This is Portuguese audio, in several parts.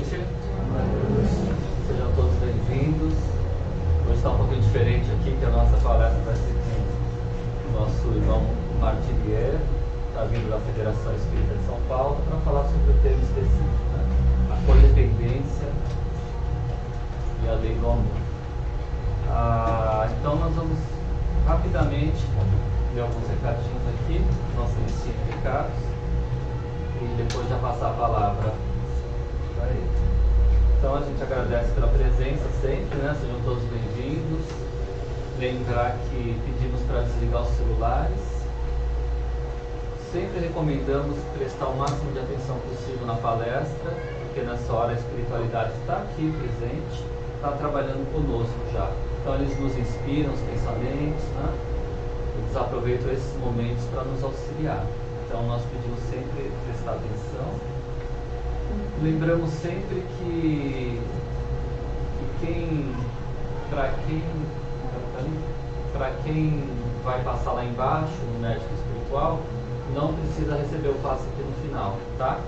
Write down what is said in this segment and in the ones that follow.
noite. Sejam todos bem-vindos. Hoje está um pouquinho diferente aqui, que a nossa palestra vai ser com o nosso irmão Martinier, está vindo da Federação Espírita de São Paulo, para falar sobre o tema específico, né? A codependência e a lei do amor. Então nós vamos rapidamente ler alguns recadinhos aqui, nossa listinha de recados, e depois já passar a palavra para ele. Então a gente agradece pela presença sempre, né? Sejam todos bem-vindos. Lembrar que pedimos para desligar os celulares. Sempre recomendamos prestar o máximo de atenção possível na palestra, porque nessa hora a espiritualidade está aqui presente, está trabalhando conosco já. Então eles nos inspiram os pensamentos, né? Eles aproveitam esses momentos para nos auxiliar. Então nós pedimos sempre prestar atenção. Lembramos sempre que para quem vai passar lá embaixo no médico espiritual, não precisa receber o passe aqui no final, tá?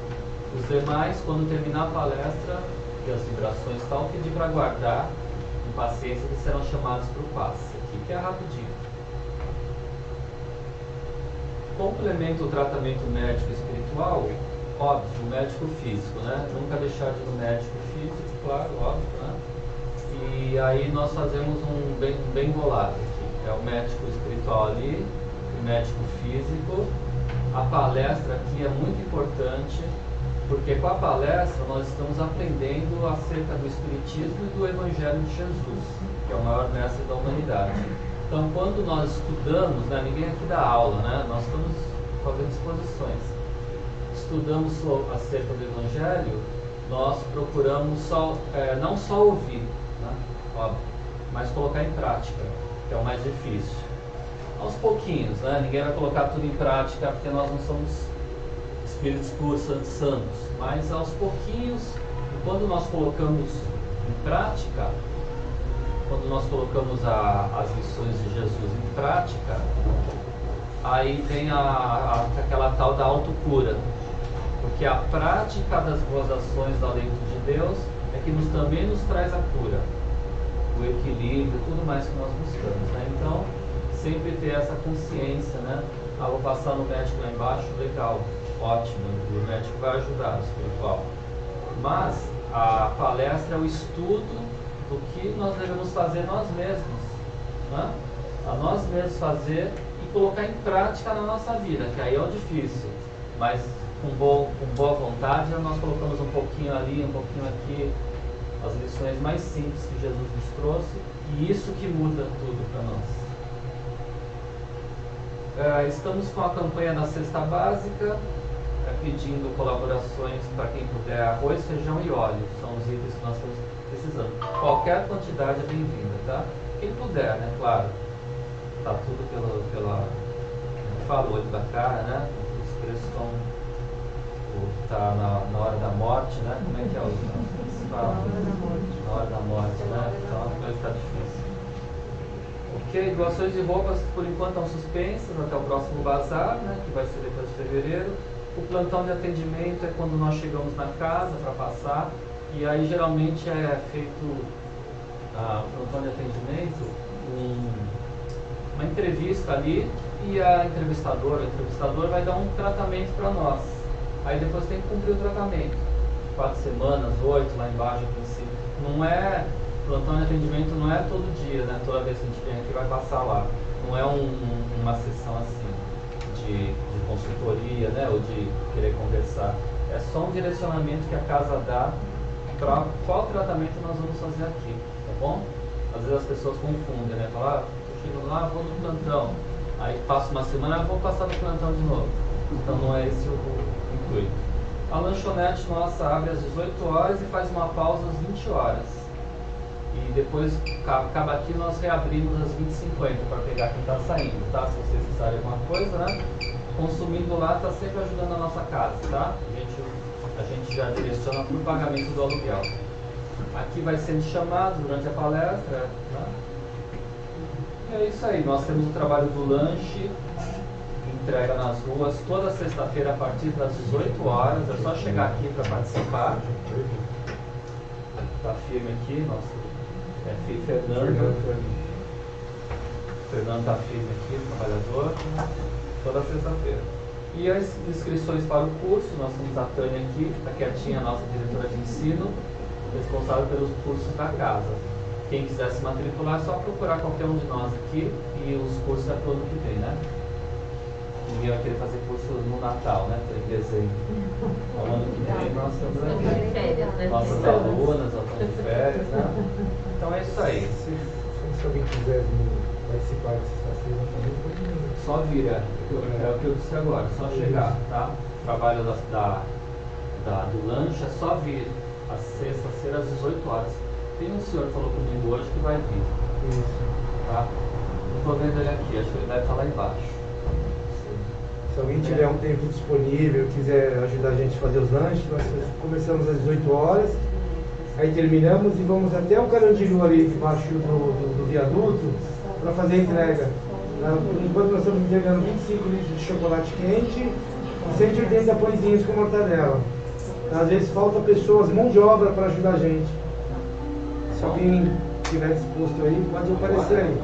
Os demais, quando terminar a palestra e as vibrações e tal, pedir para aguardar com paciência, que serão chamados para o passe aqui, que é rapidinho. Complementa o tratamento médico espiritual, óbvio, o médico físico, né? Nunca deixar de ir no médico físico, claro, óbvio, né? E aí nós fazemos um bem bolado aqui. É o médico espiritual ali, o médico físico. A palestra aqui é muito importante, porque com a palestra nós estamos aprendendo acerca do Espiritismo e do Evangelho de Jesus, que é o maior mestre da humanidade. Então, quando nós estudamos, né, ninguém aqui dá aula, né? Nós estamos fazendo exposições. Estudamos acerca do Evangelho, nós procuramos não só ouvir, né? Óbvio, mas colocar em prática, que é o mais difícil. Aos pouquinhos, né? Ninguém vai colocar tudo em prática, porque nós não somos espíritos puros, santos, mas aos pouquinhos, e quando nós colocamos em prática, quando nós colocamos as lições de Jesus em prática, aí vem aquela tal da autocura, porque a prática das boas ações da lei de Deus é que também nos traz a cura, o equilíbrio, tudo mais que nós buscamos, né? Então, sempre ter essa consciência, né? Vou passar no médico lá embaixo, legal, ótimo, o médico vai ajudar, o espiritual. Mas a palestra é o estudo do que nós devemos fazer nós mesmos, né? A nós mesmos fazer e colocar em prática na nossa vida, que aí é o difícil, mas com boa vontade nós colocamos um pouquinho ali, um pouquinho aqui, as lições mais simples que Jesus nos trouxe, e isso que muda tudo para nós. Estamos com a campanha da cesta básica, pedindo colaborações para quem puder, arroz, feijão e óleo, são os itens que nós estamos precisando. Qualquer quantidade é bem-vinda, tá? Quem puder, né? Claro. Tá tudo pela falou olho da cara, né? Os preços estão tá na hora da morte, né? Como é que é o na hora da morte, né? Então a coisa está difícil. Ok, doações de roupas por enquanto estão suspensas até o próximo bazar, né? Que vai ser depois de fevereiro. O plantão de atendimento é quando nós chegamos na casa para passar, e aí geralmente é feito o plantão de atendimento, uma entrevista ali, e o entrevistador vai dar um tratamento para nós. Aí depois tem que cumprir o tratamento. 4 semanas, 8 lá embaixo a princípio. Não é, plantão de atendimento não é todo dia, né? Toda vez que a gente vem aqui vai passar lá. Não é uma sessão assim de consultoria, né? Ou de querer conversar. É só um direcionamento que a casa dá para qual tratamento nós vamos fazer aqui, tá bom? Às vezes as pessoas confundem, né? Falam, tô chegando lá, vou no plantão. Aí passa uma semana, vou passar no plantão de novo. Então não é esse o intuito. A lanchonete nossa abre às 18 horas e faz uma pausa às 20 horas. E depois acaba aqui, nós reabrimos às 20h50 para pegar quem está saindo, tá? Se vocês precisarem de alguma coisa, né? Consumindo lá está sempre ajudando a nossa casa, tá? A gente já direciona para o pagamento do aluguel. Aqui vai sendo chamado durante a palestra, né? E é isso aí, nós temos o trabalho do lanche, entrega nas ruas, toda sexta-feira a partir das 18 horas, é só chegar aqui para participar. está firme aqui, nosso filho Fernando. Fernando está firme aqui, trabalhador, toda sexta-feira. E as inscrições para o curso, nós temos a Tânia aqui, está quietinha, a nossa diretora de ensino, responsável pelos cursos da casa. Quem quiser se matricular, é só procurar qualquer um de nós aqui, e os cursos é para o ano que vem, né? Ninguém vai querer fazer curso no Natal, né? Em dezembro. No ano que vem nós estamos aqui. Nossas alunas, elas estão de férias, né? Então é isso aí. Se alguém quiser participar de sexta-feira também, pode vir. Só vir, é o que eu disse agora, só chegar, tá? O trabalho do lanche é só vir às sextas-feiras às 18 horas. Tem um senhor que falou comigo hoje que vai vir. Isso. Tá? Não estou vendo ele aqui, acho que ele deve estar lá embaixo. Se alguém tiver um tempo disponível, quiser ajudar a gente a fazer os lanches, nós começamos às 18 horas, aí terminamos e vamos até o Carandiru ali debaixo do viaduto para fazer a entrega. Por enquanto nós estamos entregando 25 litros de chocolate quente e 180 pãezinhos com mortadela. Às vezes falta pessoas, mão de obra para ajudar a gente. Se alguém estiver disposto aí, pode aparecer aí.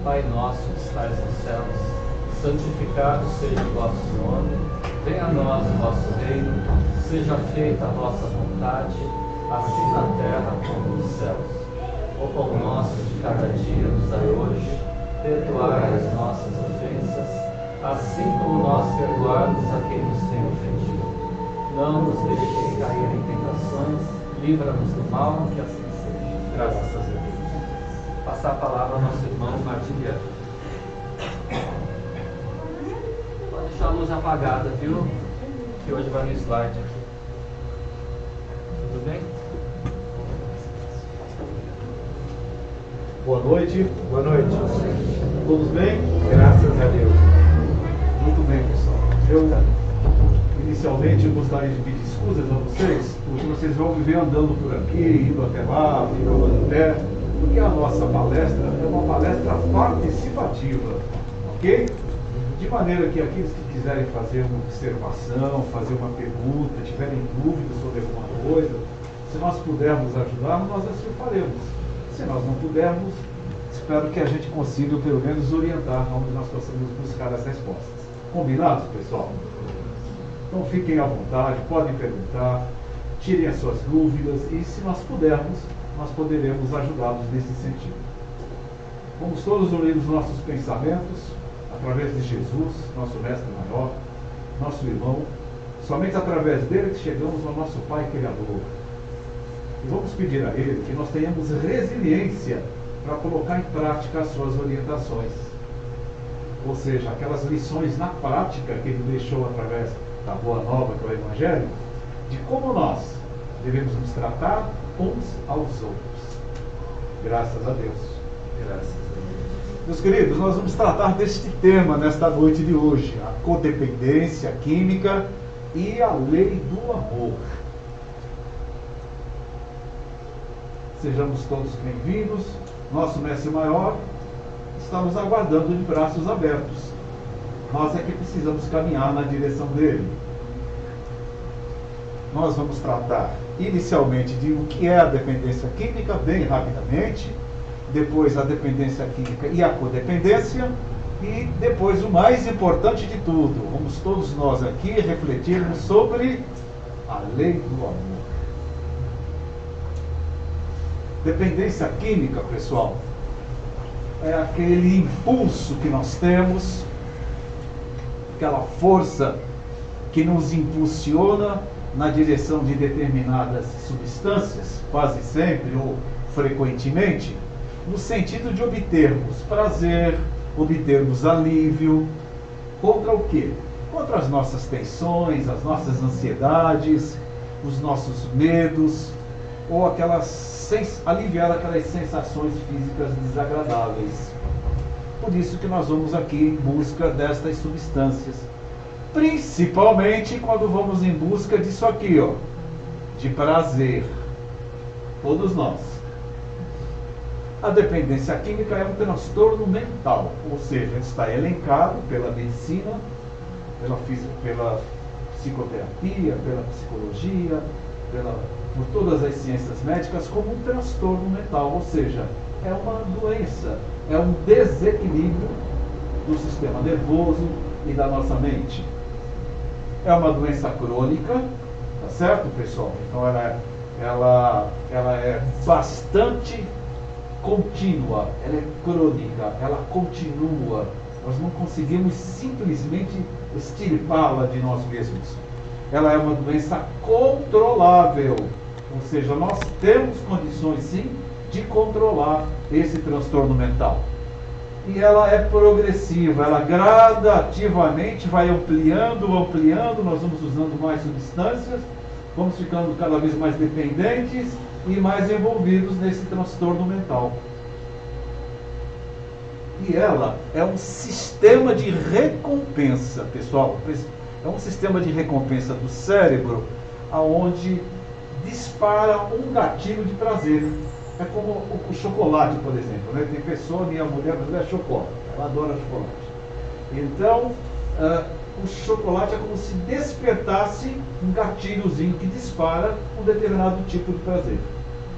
Pai nosso que estais nos céus, santificado seja o vosso nome, venha a nós o vosso reino, seja feita a vossa vontade, assim na terra como nos céus. O pão nosso de cada dia nos dai hoje, perdoai as nossas ofensas, assim como nós perdoamos a quem nos tem ofendido. Não nos deixeis cair em tentações, livra-nos do mal, que assim seja. Graças a Deus. Passar a palavra ao nosso irmão Martiniano. Pode deixar a luz apagada, viu? Que hoje vai no slide aqui. Tudo bem? Boa noite. Boa noite. Todos bem? Graças a Deus. Muito bem, pessoal. Eu, inicialmente, gostaria de pedir desculpas a vocês, porque vocês vão me ver andando por aqui, indo até lá, ficando a pé, porque a nossa palestra é uma palestra participativa, ok? De maneira que aqueles que quiserem fazer uma observação, fazer uma pergunta, tiverem dúvidas sobre alguma coisa, se nós pudermos ajudar, nós assim faremos. Se nós não pudermos, espero que a gente consiga pelo menos orientar onde nós possamos buscar as respostas. Combinados, pessoal? Então fiquem à vontade, podem perguntar, tirem as suas dúvidas e, se nós pudermos, nós poderemos ajudá-los nesse sentido. Vamos todos unir os nossos pensamentos através de Jesus, nosso mestre maior, nosso irmão. Somente através dele que chegamos ao nosso Pai Criador. E vamos pedir a ele que nós tenhamos resiliência para colocar em prática as suas orientações. Ou seja, aquelas lições na prática que ele deixou através da Boa Nova, que é o Evangelho, de como nós devemos nos tratar uns aos outros. Graças a Deus. Graças a Deus. Meus queridos, nós vamos tratar deste tema nesta noite de hoje: a codependência química e a lei do amor. Sejamos todos bem-vindos. Nosso mestre maior está nos aguardando de braços abertos. Nós é que precisamos caminhar na direção dele. Nós vamos tratar inicialmente de o que é a dependência química, bem rapidamente, depois a dependência química e a codependência, e depois o mais importante de tudo, vamos todos nós aqui refletirmos sobre a lei do amor. Dependência química, pessoal, é aquele impulso que nós temos, aquela força que nos impulsiona na direção de determinadas substâncias, quase sempre ou frequentemente, no sentido de obtermos prazer, obtermos alívio. Contra o quê? Contra as nossas tensões, as nossas ansiedades, os nossos medos, ou aliviar aquelas sensações físicas desagradáveis. Por isso que nós vamos aqui em busca destas substâncias. Principalmente quando vamos em busca disso aqui, ó, de prazer. Todos nós. A dependência química é um transtorno mental, ou seja, está elencado pela medicina, pela psicoterapia, pela psicologia, por todas as ciências médicas como um transtorno mental, ou seja, é uma doença, é um desequilíbrio do sistema nervoso e da nossa mente. É uma doença crônica, tá certo, pessoal? Então ela é bastante contínua, ela é crônica, ela continua. Nós não conseguimos simplesmente extirpá-la de nós mesmos. Ela é uma doença controlável, ou seja, nós temos condições sim de controlar esse transtorno mental. E ela é progressiva, ela gradativamente vai ampliando, nós vamos usando mais substâncias, vamos ficando cada vez mais dependentes e mais envolvidos nesse transtorno mental. E ela é um sistema de recompensa, pessoal. É um sistema de recompensa do cérebro, aonde dispara um gatilho de prazer. É como o chocolate, por exemplo, né? Tem pessoa, minha mulher é chocolate, ela adora chocolate. Então, o chocolate é como se despertasse um gatilhozinho que dispara um determinado tipo de prazer.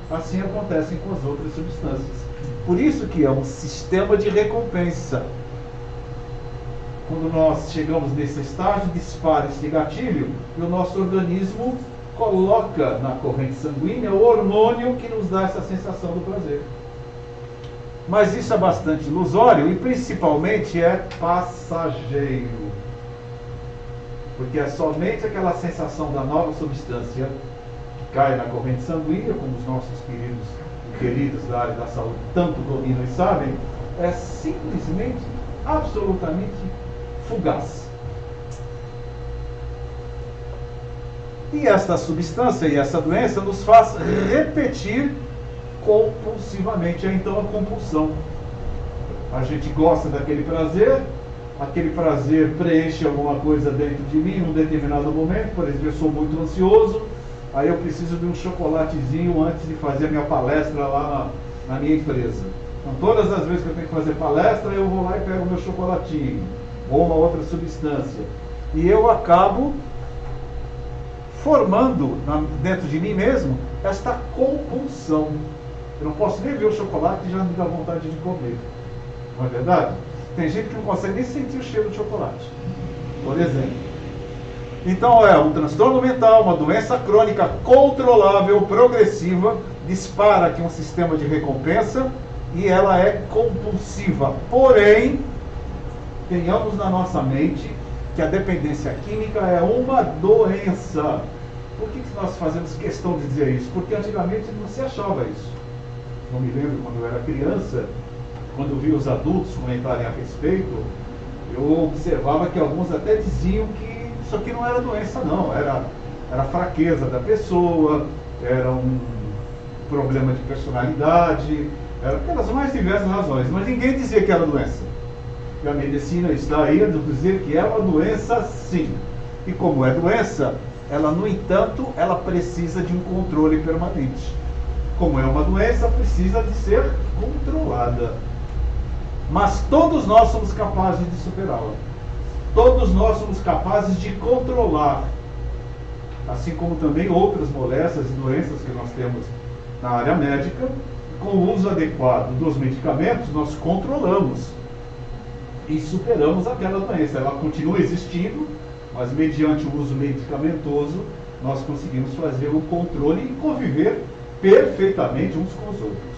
Assim acontece com as outras substâncias. Por isso que é um sistema de recompensa. Quando nós chegamos nesse estágio, dispara esse gatilho e o nosso organismo coloca na corrente sanguínea o hormônio que nos dá essa sensação do prazer. Mas isso é bastante ilusório e principalmente é passageiro. Porque é somente aquela sensação da nova substância que cai na corrente sanguínea, como os nossos queridos da área da saúde tanto dominam e sabem, é simplesmente, absolutamente fugaz. E esta substância e essa doença nos faz repetir compulsivamente, então a compulsão. A gente gosta daquele prazer, aquele prazer preenche alguma coisa dentro de mim num determinado momento. Por exemplo, eu sou muito ansioso, aí eu preciso de um chocolatezinho antes de fazer a minha palestra lá na minha empresa. Então todas as vezes que eu tenho que fazer palestra, eu vou lá e pego o meu chocolatinho, ou uma outra substância. E eu acabo formando dentro de mim mesmo esta compulsão. Eu não posso nem ver o chocolate e já me dá vontade de comer. Não é verdade? Tem gente que não consegue nem sentir o cheiro de chocolate, por exemplo. Então é um transtorno mental, uma doença crônica controlável, progressiva, dispara aqui um sistema de recompensa e ela é compulsiva. Porém, tenhamos na nossa mente que a dependência química é uma doença. Por que nós fazemos questão de dizer isso? Porque antigamente não se achava isso. Eu me lembro quando eu era criança, quando eu via os adultos comentarem a respeito, eu observava que alguns até diziam que isso aqui não era doença não, era fraqueza da pessoa, era um problema de personalidade, era pelas mais diversas razões, mas ninguém dizia que era doença. E a medicina está aí a dizer que é uma doença sim. E como é doença, ela, no entanto, ela precisa de um controle permanente. Como é uma doença, precisa de ser controlada. Mas todos nós somos capazes de superá-la. Todos nós somos capazes de controlar. Assim como também outras moléstias e doenças que nós temos na área médica, com o uso adequado dos medicamentos, nós controlamos e superamos aquela doença. Ela continua existindo, mas mediante o uso medicamentoso, nós conseguimos fazer o controle e conviver perfeitamente uns com os outros.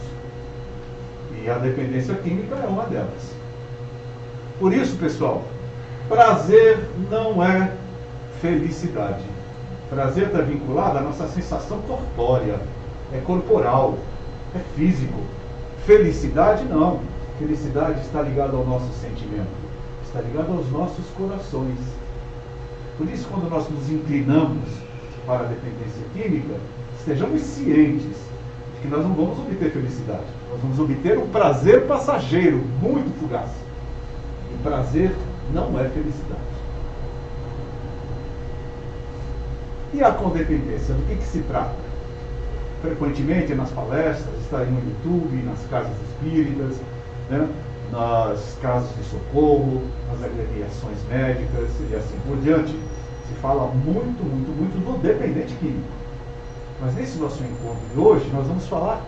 E a dependência química é uma delas. Por isso, pessoal, prazer não é felicidade. Prazer está vinculado à nossa sensação corpórea, é corporal, é físico. Felicidade não. Felicidade está ligada ao nosso sentimento, está ligada aos nossos corações. Por isso, quando nós nos inclinamos para a dependência química, estejamos cientes de que nós não vamos obter felicidade. Nós vamos obter um prazer passageiro, muito fugaz. E prazer não é felicidade. E a codependência, do que se trata? Frequentemente nas palestras, está aí no YouTube, nas casas espíritas, né? Nas casas de socorro, nas agremiações médicas e assim por diante. Se fala muito, muito, muito do dependente químico. Mas nesse nosso encontro de hoje, nós vamos falar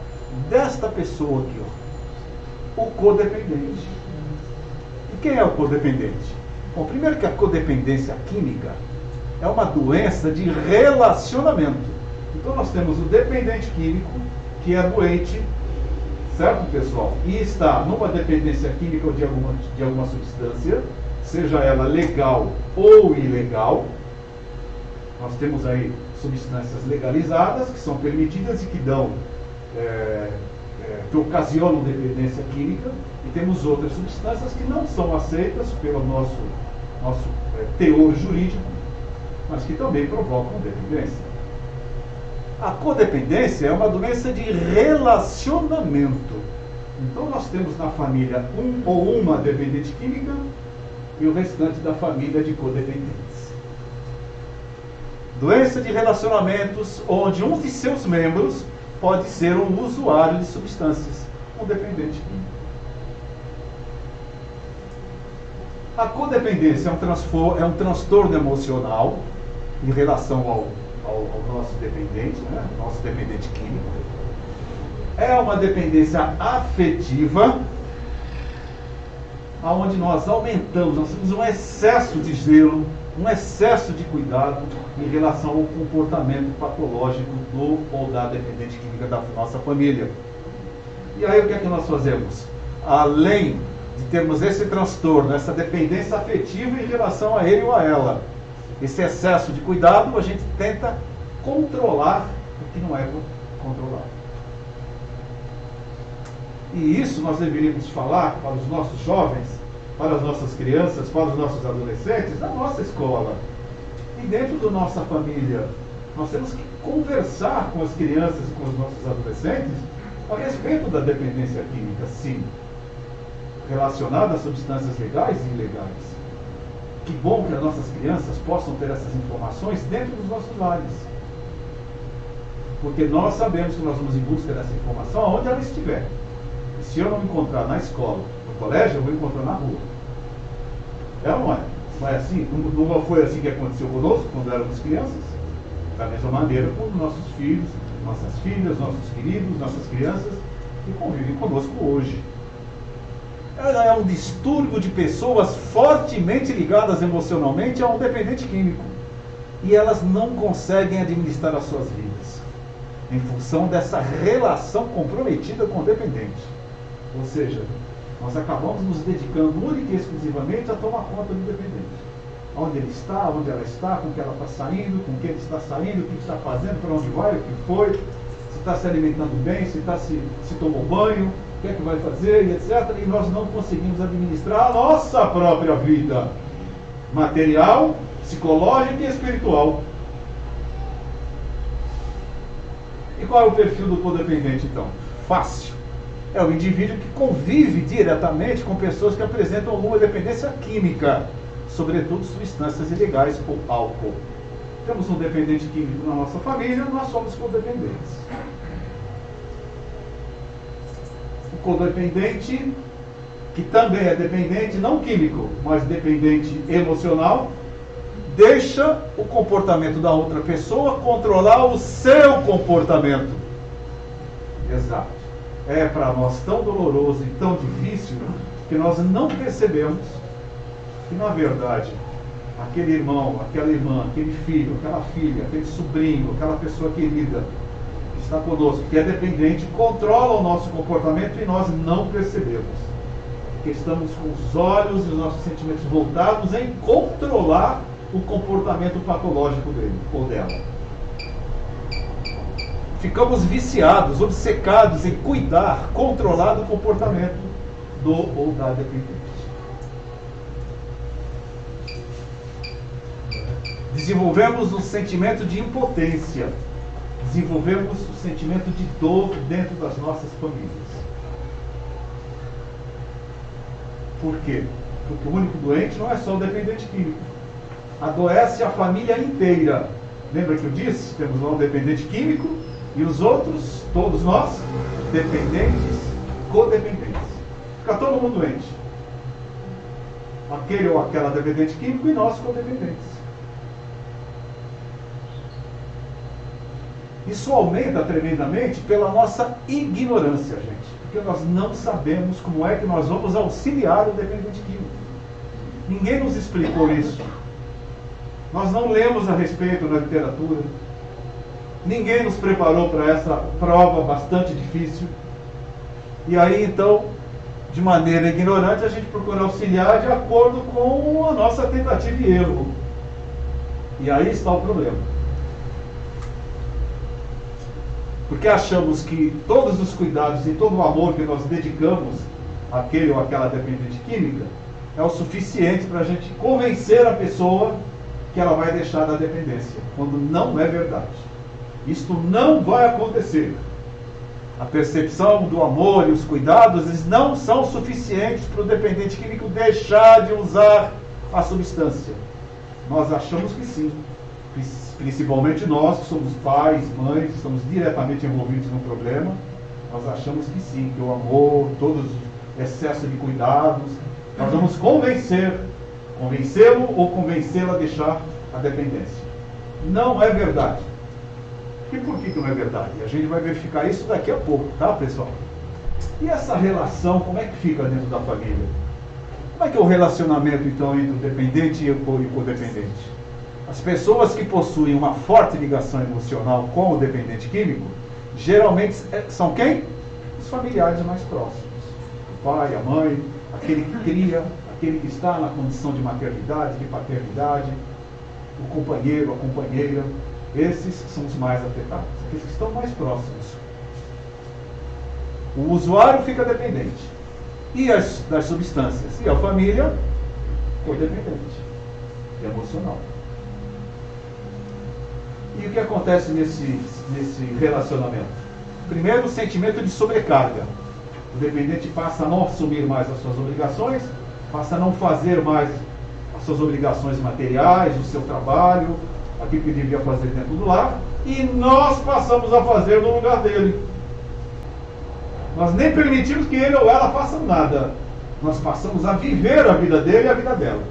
desta pessoa aqui, ó, o codependente. E quem é o codependente? Bom, primeiro que a codependência química é uma doença de relacionamento. Então nós temos o dependente químico, que é doente, certo, pessoal? E está numa dependência química ou de alguma substância, seja ela legal ou ilegal. Nós temos aí substâncias legalizadas, que são permitidas e que que ocasionam dependência química, e temos outras substâncias que não são aceitas pelo nosso teor jurídico, mas que também provocam dependência. A codependência é uma doença de relacionamento. Então nós temos na família um ou uma dependente química e o restante da família de codependentes. Doença de relacionamentos onde um de seus membros pode ser um usuário de substâncias, um dependente químico. A codependência é um transtorno emocional em relação ao nosso dependente, né? Nosso dependente químico. É uma dependência afetiva, onde nós aumentamos, nós temos um excesso de zelo, um excesso de cuidado em relação ao comportamento patológico do ou da dependente química da nossa família. E aí o que é que nós fazemos? Além de termos esse transtorno, essa dependência afetiva em relação a ele ou a ela, esse excesso de cuidado, a gente tenta controlar o que não é controlável. E isso nós deveríamos falar para os nossos jovens, para as nossas crianças, para os nossos adolescentes, na nossa escola. E dentro da nossa família, nós temos que conversar com as crianças e com os nossos adolescentes a respeito da dependência química, sim, relacionada a substâncias legais e ilegais. Que bom que as nossas crianças possam ter essas informações dentro dos nossos lares. Porque nós sabemos que nós vamos em busca dessa informação aonde ela estiver. E se eu não encontrar na escola, no colégio, eu vou encontrar na rua. É ou não é? Não é assim? Não foi assim que aconteceu conosco quando éramos crianças? Da mesma maneira com os nossos filhos, nossas filhas, nossos queridos, nossas crianças que convivem conosco hoje. Ela é um distúrbio de pessoas fortemente ligadas emocionalmente a um dependente químico. E elas não conseguem administrar as suas vidas, em função dessa relação comprometida com o dependente. Ou seja, nós acabamos nos dedicando única e exclusivamente a tomar conta do dependente. Onde ele está, onde ela está, com que ela está saindo, com quem ele está saindo, o que está fazendo, para onde vai, o que foi, se está se alimentando bem, se tomou banho, o que é que vai fazer, e etc. E nós não conseguimos administrar a nossa própria vida material, psicológica e espiritual. E qual é o perfil do codependente, então? Fácil. É o indivíduo que convive diretamente com pessoas que apresentam alguma dependência química, sobretudo substâncias ilegais ou álcool. Temos um dependente químico na nossa família, nós somos codependentes. O codependente, que também é dependente, não químico, mas dependente emocional, deixa o comportamento da outra pessoa controlar o seu comportamento. Exato. É para nós tão doloroso e tão difícil que nós não percebemos que, na verdade, aquele irmão, aquela irmã, aquele filho, aquela filha, aquele sobrinho, aquela pessoa querida que está conosco, que é dependente, controla o nosso comportamento e nós não percebemos. Porque estamos com os olhos e os nossos sentimentos voltados em controlar o comportamento patológico dele ou dela. ficamos viciados, obcecados em cuidar, controlar o comportamento do ou da dependente. Desenvolvemos um sentimento de impotência, desenvolvemos um sentimento de dor dentro das nossas famílias. Por quê? Porque o único doente não é só o dependente químico. Adoece a família inteira. Lembra que eu disse? Temos lá um dependente químico e os outros, todos nós, dependentes, codependentes. Fica todo mundo doente. Aquele ou aquela dependente químico e nós codependentes. Isso aumenta tremendamente pela nossa ignorância, gente. Porque nós não sabemos como é que nós vamos auxiliar o dependente químico. Ninguém nos explicou isso. Nós não lemos a respeito na literatura. Ninguém nos preparou para essa prova bastante difícil. E aí, então, de maneira ignorante, a gente procura auxiliar de acordo com a nossa tentativa e erro. E aí está o problema. Porque achamos que todos os cuidados e todo o amor que nós dedicamos àquele ou àquela dependente química é o suficiente para a gente convencer a pessoa que ela vai deixar da dependência, quando não é verdade. Isto não vai acontecer. A percepção do amor e os cuidados, eles não são suficientes para o dependente químico deixar de usar a substância. Nós achamos que sim. Principalmente nós, que somos pais, mães, estamos diretamente envolvidos no problema, nós achamos que sim, que o amor, todo o excesso de cuidados, nós vamos convencê-lo ou convencê-la a deixar a dependência. Não é verdade. E por que não é verdade? A gente vai verificar isso daqui a pouco, tá, pessoal? E essa relação, como é que fica dentro da família? Como é que é o relacionamento, então, entre o dependente e o codependente? As pessoas que possuem uma forte ligação emocional com o dependente químico, geralmente são quem? Os familiares mais próximos. O pai, a mãe, aquele que cria, aquele que está na condição de maternidade, de paternidade, o companheiro, a companheira. Esses são os mais afetados, aqueles que estão mais próximos. O usuário fica dependente. E das substâncias? E a família, codependente, emocional. E o que acontece nesse relacionamento? Primeiro, o sentimento de sobrecarga. O dependente passa a não assumir mais as suas obrigações, passa a não fazer mais as suas obrigações materiais, o seu trabalho, aquilo que devia fazer dentro do lar, e nós passamos a fazer no lugar dele. Nós nem permitimos que ele ou ela façam nada. Nós passamos a viver a vida dele e a vida dela.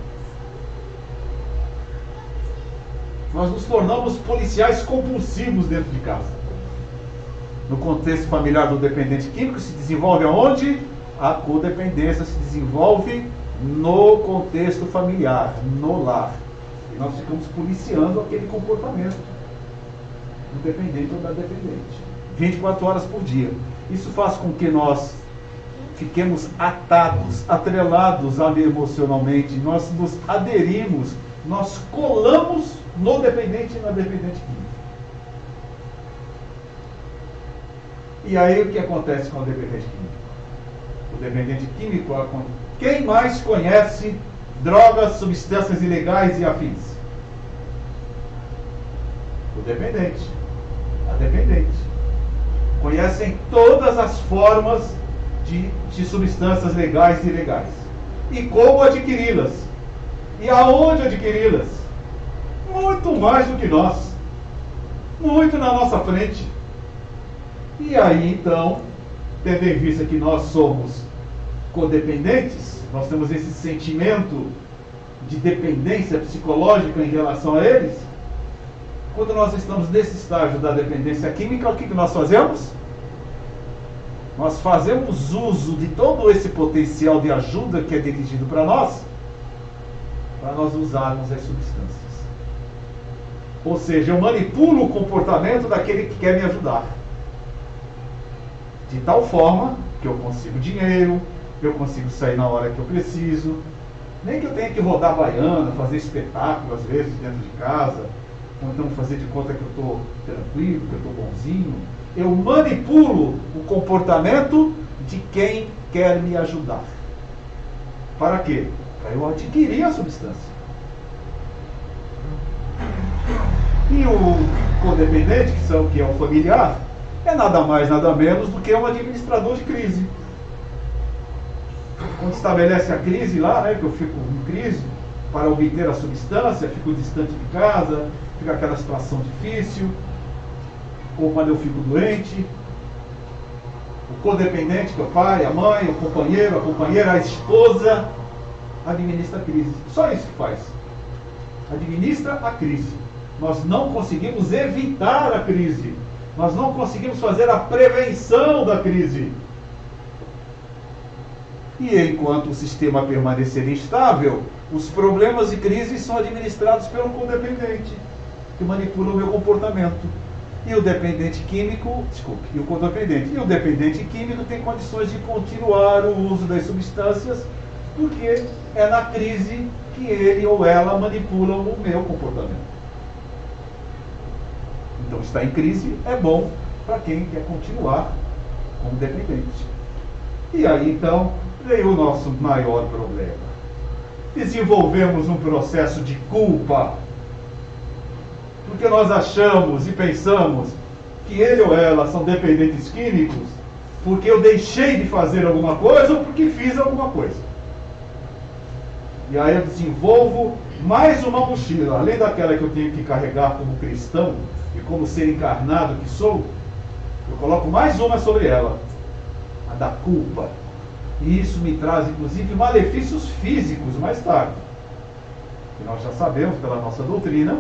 Nós nos tornamos policiais compulsivos dentro de casa. No contexto familiar do dependente químico, se desenvolve aonde? A codependência se desenvolve no contexto familiar, no lar. E nós ficamos policiando aquele comportamento do dependente ou da dependente. 24 horas por dia. Isso faz com que nós fiquemos atados, atrelados ali emocionalmente. Nós nos aderimos, nós colamos no dependente e na dependente química. E aí o que acontece com o dependente químico? O dependente químico, quem mais conhece drogas, substâncias ilegais e afins? O dependente. A dependente. Conhecem todas as formas de substâncias legais e ilegais. E como adquiri-las. E aonde adquiri-las. Muito mais do que nós. Muito na nossa frente. E aí, então, tendo em vista que nós somos codependentes, nós temos esse sentimento de dependência psicológica em relação a eles, quando nós estamos nesse estágio da dependência química, o que nós fazemos? Nós fazemos uso de todo esse potencial de ajuda que é dirigido para nós usarmos as substâncias. Ou seja, eu manipulo o comportamento daquele que quer me ajudar. De tal forma que eu consigo dinheiro, eu consigo sair na hora que eu preciso, nem que eu tenha que rodar baiana, fazer espetáculo às vezes dentro de casa, ou então fazer de conta que eu estou tranquilo, que eu estou bonzinho, Eu manipulo o comportamento de quem quer me ajudar. Para quê? Para eu adquirir a substância. E o codependente, que é o familiar, é nada mais, nada menos do que um administrador de crise. Quando estabelece a crise lá, né, que eu fico em crise para obter a substância, fico distante de casa, fica aquela situação difícil, ou quando eu fico doente, o codependente, que é o pai, a mãe, o companheiro, a companheira, a esposa, administra a crise. Só isso que faz. Administra a crise. Nós não conseguimos evitar a crise. Nós não conseguimos fazer a prevenção da crise. E enquanto o sistema permanecer instável, os problemas e crises são administrados pelo codependente, que manipula o meu comportamento. E o dependente químico, e o codependente. E o dependente químico tem condições de continuar o uso das substâncias, porque é na crise que ele ou ela manipulam o meu comportamento. Então, estar em crise é bom para quem quer continuar como dependente. E aí, então, veio o nosso maior problema. Desenvolvemos um processo de culpa, porque nós achamos e pensamos que ele ou ela são dependentes químicos porque eu deixei de fazer alguma coisa ou porque fiz alguma coisa. E aí eu desenvolvo mais uma mochila, além daquela que eu tenho que carregar como cristão e como ser encarnado que sou, eu coloco mais uma sobre ela, a da culpa. E isso me traz, inclusive, malefícios físicos mais tarde. E nós já sabemos, pela nossa doutrina,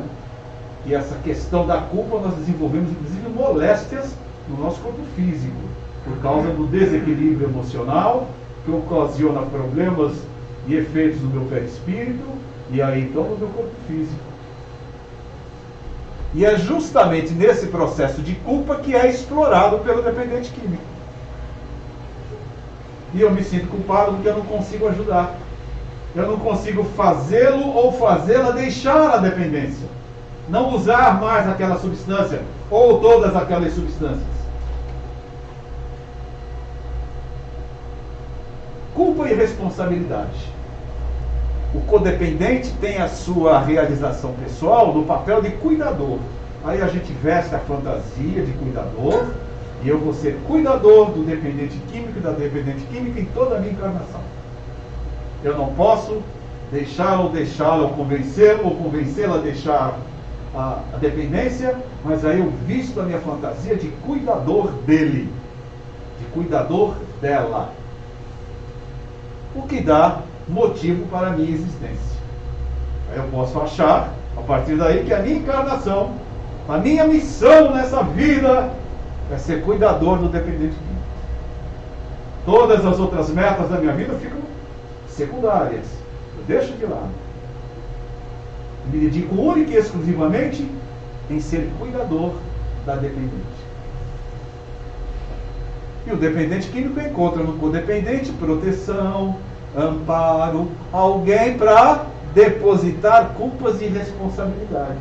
que essa questão da culpa nós desenvolvemos, inclusive, moléstias no nosso corpo físico, por causa do desequilíbrio emocional, que ocasiona problemas e efeitos no meu perispírito, e aí então no meu corpo físico. E é justamente nesse processo de culpa que é explorado pelo dependente químico. E eu me sinto culpado porque eu não consigo ajudar. Eu não consigo fazê-lo ou fazê-la deixar a dependência. Não usar mais aquela substância ou todas aquelas substâncias. Culpa e responsabilidade. O codependente tem a sua realização pessoal no papel de cuidador. Aí a gente veste a fantasia de cuidador, e eu vou ser cuidador do dependente químico e da dependente química em toda a minha encarnação. Eu não posso deixá-lo ou convencê-la a deixar a dependência, mas aí eu visto a minha fantasia de cuidador dele, de cuidador dela. O que dá motivo para a minha existência. Aí eu posso achar, a partir daí, que a minha encarnação, a minha missão nessa vida é ser cuidador do dependente químico. Todas as outras metas da minha vida ficam secundárias. Eu deixo de lado. Me dedico única e exclusivamente em ser cuidador da dependente. E o dependente químico encontra no codependente proteção, amparo, alguém para depositar culpas e responsabilidades.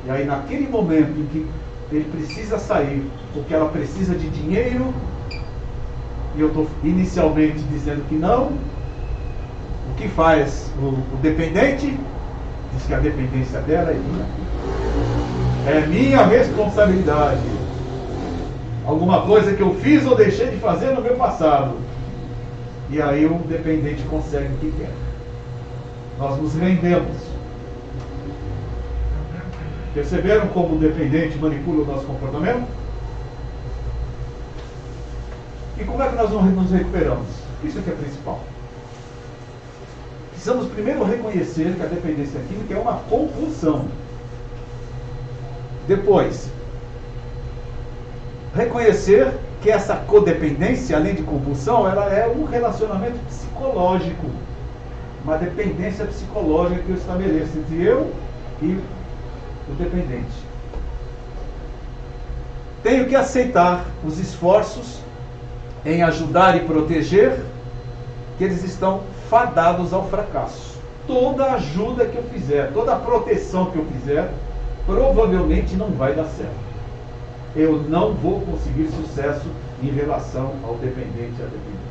E aí naquele momento em que ele precisa sair, porque ela precisa de dinheiro, e eu estou inicialmente dizendo que não, o que faz o dependente? Diz que a dependência dela é minha. É minha responsabilidade. Alguma coisa que eu fiz ou deixei de fazer no meu passado. E aí o dependente consegue o que quer. Nós nos rendemos. Perceberam como o dependente manipula o nosso comportamento? E como é que nós nos recuperamos? Isso é que é principal. Precisamos primeiro reconhecer que a dependência química é uma compulsão. Depois, reconhecer que essa codependência, além de compulsão, ela é um relacionamento psicológico. Uma dependência psicológica que eu estabeleço entre eu e o dependente. Tenho que aceitar os esforços em ajudar e proteger, que eles estão fadados ao fracasso. Toda ajuda que eu fizer, toda proteção que eu fizer, provavelmente não vai dar certo. eu não vou conseguir sucesso em relação ao dependente e à dependente.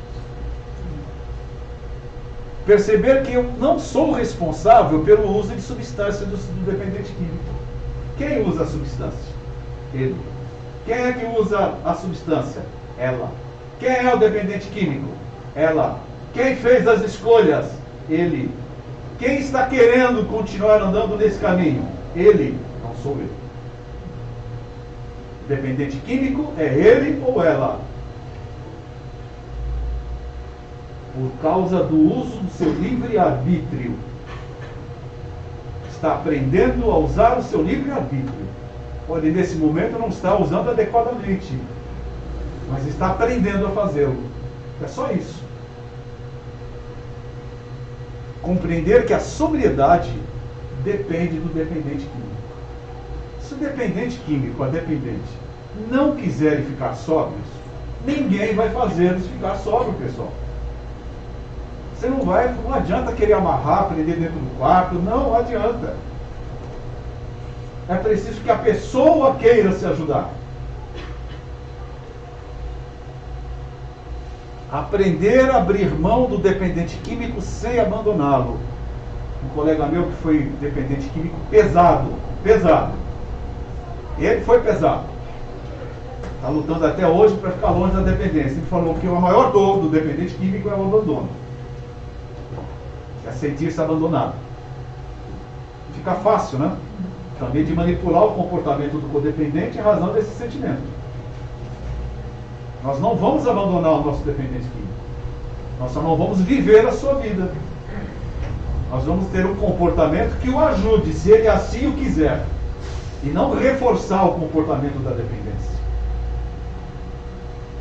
Perceber que eu não sou responsável pelo uso de substância do dependente químico. Quem usa a substância? Ele. Quem é que usa a substância? Ela. Quem é o dependente químico? Ela. Quem fez as escolhas? Ele. Quem está querendo continuar andando nesse caminho? Ele. Não sou eu. O dependente químico é ele ou ela? Por causa do uso do seu livre-arbítrio. Está aprendendo a usar o seu livre-arbítrio. Pode, nesse momento, não está usando adequadamente, mas está aprendendo a fazê-lo. É só isso. Compreender que a sobriedade depende do dependente químico. Se o dependente químico, a dependente, não quiserem ficar sóbrios, ninguém vai fazê-los ficar sóbrio, pessoal. Você não adianta querer amarrar, prender dentro do quarto, não adianta. É preciso que a pessoa queira se ajudar. Aprender a abrir mão do dependente químico sem abandoná-lo. Um colega meu que foi dependente químico pesado. Ele foi pesado. Está lutando até hoje para ficar longe da dependência. Ele falou que a maior dor do dependente químico é o abandono. É sentir-se abandonado. Fica fácil, né? Também de manipular o comportamento do codependente em razão desse sentimento. Nós não vamos abandonar o nosso dependente químico. Nós só não vamos viver a sua vida. Nós vamos ter um comportamento que o ajude, se ele assim o quiser. E não reforçar o comportamento da dependência.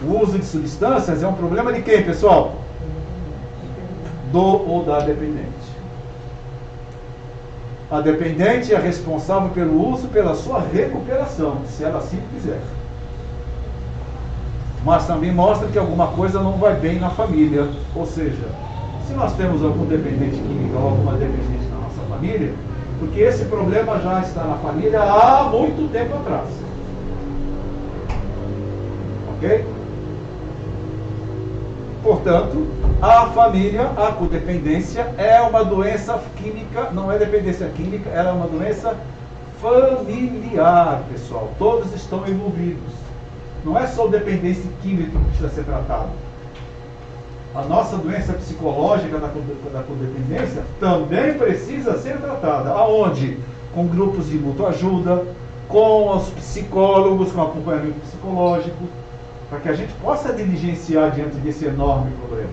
O uso de substâncias é um problema de quem, pessoal? Do ou da dependente. A dependente é responsável pelo uso, pela sua recuperação, se ela assim quiser. Mas também mostra que alguma coisa não vai bem na família. Ou seja, se nós temos algum dependente químico ou alguma dependente na nossa família, porque esse problema já está na família há muito tempo atrás. Ok? Portanto, a família, a codependência é uma doença química, não é dependência química, ela é uma doença familiar, pessoal. Todos estão envolvidos. Não é só o dependente químico que precisa ser tratado. A nossa doença psicológica da codependência também precisa ser tratada. Aonde? Com grupos de mútua ajuda, com os psicólogos, com acompanhamento psicológico, para que a gente possa diligenciar diante desse enorme problema.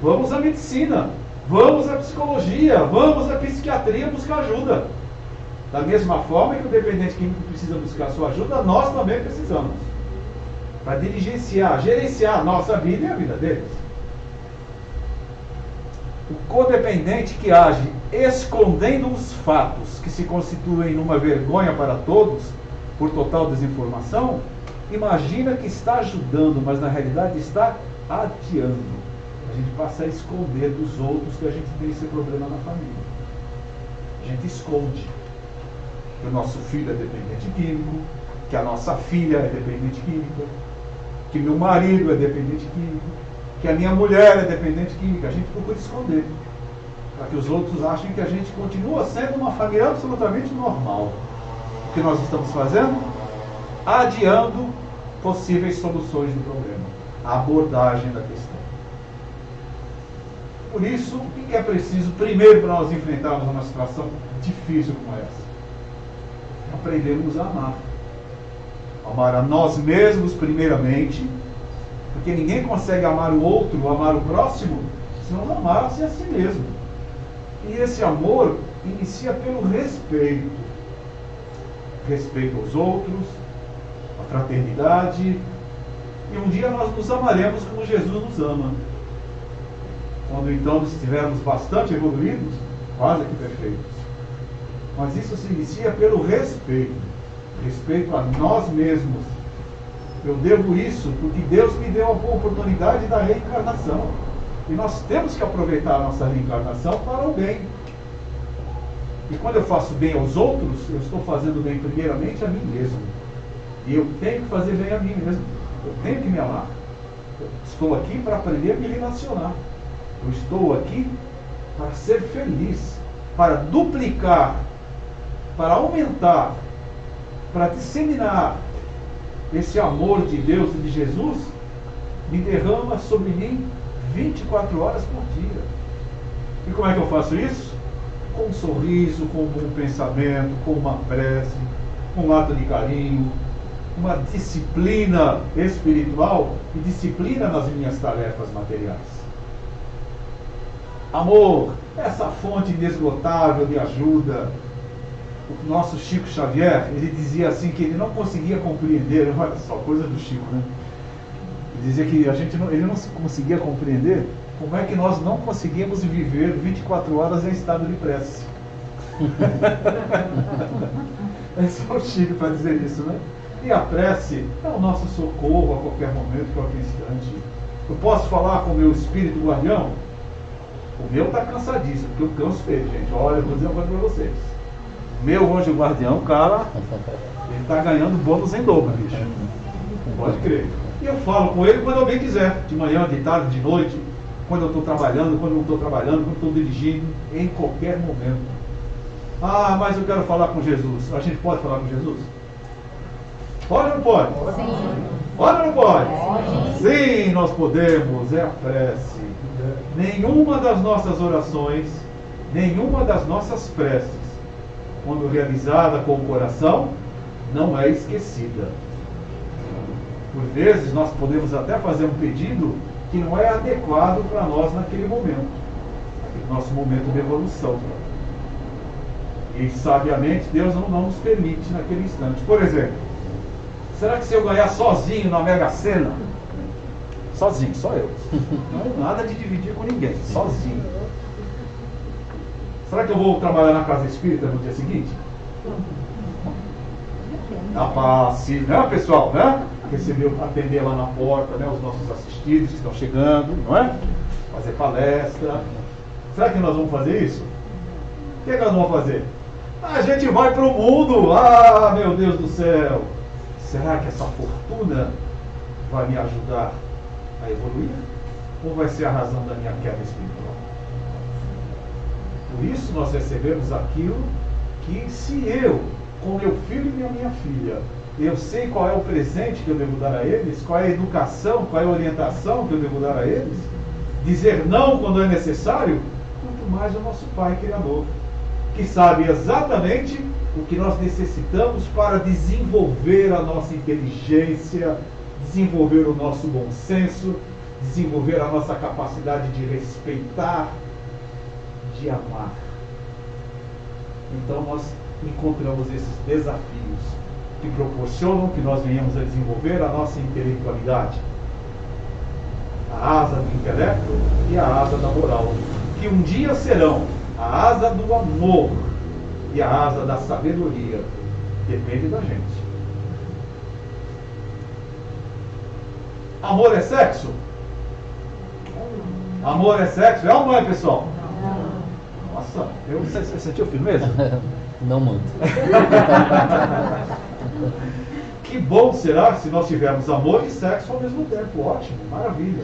Vamos à medicina, vamos à psicologia, vamos à psiquiatria buscar ajuda. Da mesma forma que o dependente químico precisa buscar sua ajuda, nós também precisamos. Para diligenciar, gerenciar a nossa vida e a vida deles. O codependente que age escondendo os fatos que se constituem numa vergonha para todos, por total desinformação, imagina que está ajudando, mas na realidade está adiando. A gente passa a esconder dos outros que a gente tem esse problema na família. A gente esconde que o nosso filho é dependente químico, que a nossa filha é dependente química, que meu marido é dependente químico, que a minha mulher é dependente química. A gente procura esconder, para que os outros achem que a gente continua sendo uma família absolutamente normal. O que nós estamos fazendo? Adiando possíveis soluções do problema, a abordagem da questão. Por isso, o que é preciso primeiro para nós enfrentarmos uma situação difícil como essa? Aprendermos a amar. Amar a nós mesmos primeiramente, porque ninguém consegue amar o outro, amar o próximo, se não amar-se a si mesmo. E esse amor inicia pelo respeito. Respeito aos outros, a fraternidade, e um dia nós nos amaremos como Jesus nos ama. Quando então estivermos bastante evoluídos, quase que perfeitos. Mas isso se inicia pelo respeito. Respeito a nós mesmos. Eu devo isso porque Deus me deu a oportunidade da reencarnação. E nós temos que aproveitar a nossa reencarnação para o bem. E quando eu faço bem aos outros, eu estou fazendo bem primeiramente a mim mesmo. E eu tenho que fazer bem a mim mesmo. Eu tenho que me amar. Eu estou aqui para aprender a me relacionar. Eu estou aqui para ser feliz, para duplicar, para aumentar, para disseminar esse amor de Deus e de Jesus, me derrama sobre mim 24 horas por dia. E como é que eu faço isso? Com um sorriso, com um bom pensamento, com uma prece, com um ato de carinho, uma disciplina espiritual e disciplina nas minhas tarefas materiais. Amor, essa fonte inesgotável de ajuda. O nosso Chico Xavier, ele dizia assim que ele não conseguia compreender, olha só, coisa do Chico, né? Ele dizia que ele não conseguia compreender como é que nós não conseguimos viver 24 horas em estado de prece. É só o Chico para dizer isso, né? E a prece é o nosso socorro a qualquer momento, a qualquer instante. Eu posso falar com o meu espírito guardião? O meu está cansadíssimo, porque eu canso feio, gente. Olha, eu vou dizer uma coisa para vocês. Meu anjo guardião, cara, ele está ganhando bônus em dobro, bicho. Pode crer. E eu falo com ele quando eu bem quiser. De manhã, de tarde, de noite. Quando eu estou trabalhando, quando eu não estou trabalhando, quando estou dirigindo. Em qualquer momento. Ah, mas eu quero falar com Jesus. A gente pode falar com Jesus? Pode ou não pode? Sim. Pode ou não pode? Pode. Sim, nós podemos. É a prece. Nenhuma das nossas orações, nenhuma das nossas preces, quando realizada com o coração, não é esquecida. Por vezes nós podemos até fazer um pedido que não é adequado para nós naquele momento, nosso momento de evolução. E sabiamente Deus não nos permite naquele instante. Por exemplo, será que se eu ganhar sozinho na Mega Sena, sozinho, só eu, não nada de dividir com ninguém, sozinho, será que eu vou trabalhar na casa espírita no dia seguinte? Se, né, pessoal, né? Atender lá na porta, né, os nossos assistidos que estão chegando, não é? Fazer palestra. Será que nós vamos fazer isso? O que nós vamos fazer? A gente vai para o mundo. Ah, meu Deus do céu! Será que essa fortuna vai me ajudar a evoluir? Ou vai ser a razão da minha queda espiritual? Por isso nós recebemos aquilo que, se eu, com meu filho e a minha filha, eu sei qual é o presente que eu devo dar a eles, qual é a educação, qual é a orientação que eu devo dar a eles, dizer não quando é necessário, quanto mais o nosso Pai Criador, que sabe exatamente o que nós necessitamos para desenvolver a nossa inteligência, desenvolver o nosso bom senso, desenvolver a nossa capacidade de respeitar, de amar. Então nós encontramos esses desafios que proporcionam que nós venhamos a desenvolver a nossa intelectualidade, a asa do intelecto e a asa da moral, que um dia serão a asa do amor e a asa da sabedoria. Depende da gente. Amor é sexo? Amor é sexo? É ou não é, pessoal? Nossa, você sentiu firmeza? Não muito. Que bom será se nós tivermos amor e sexo ao mesmo tempo. Ótimo, maravilha.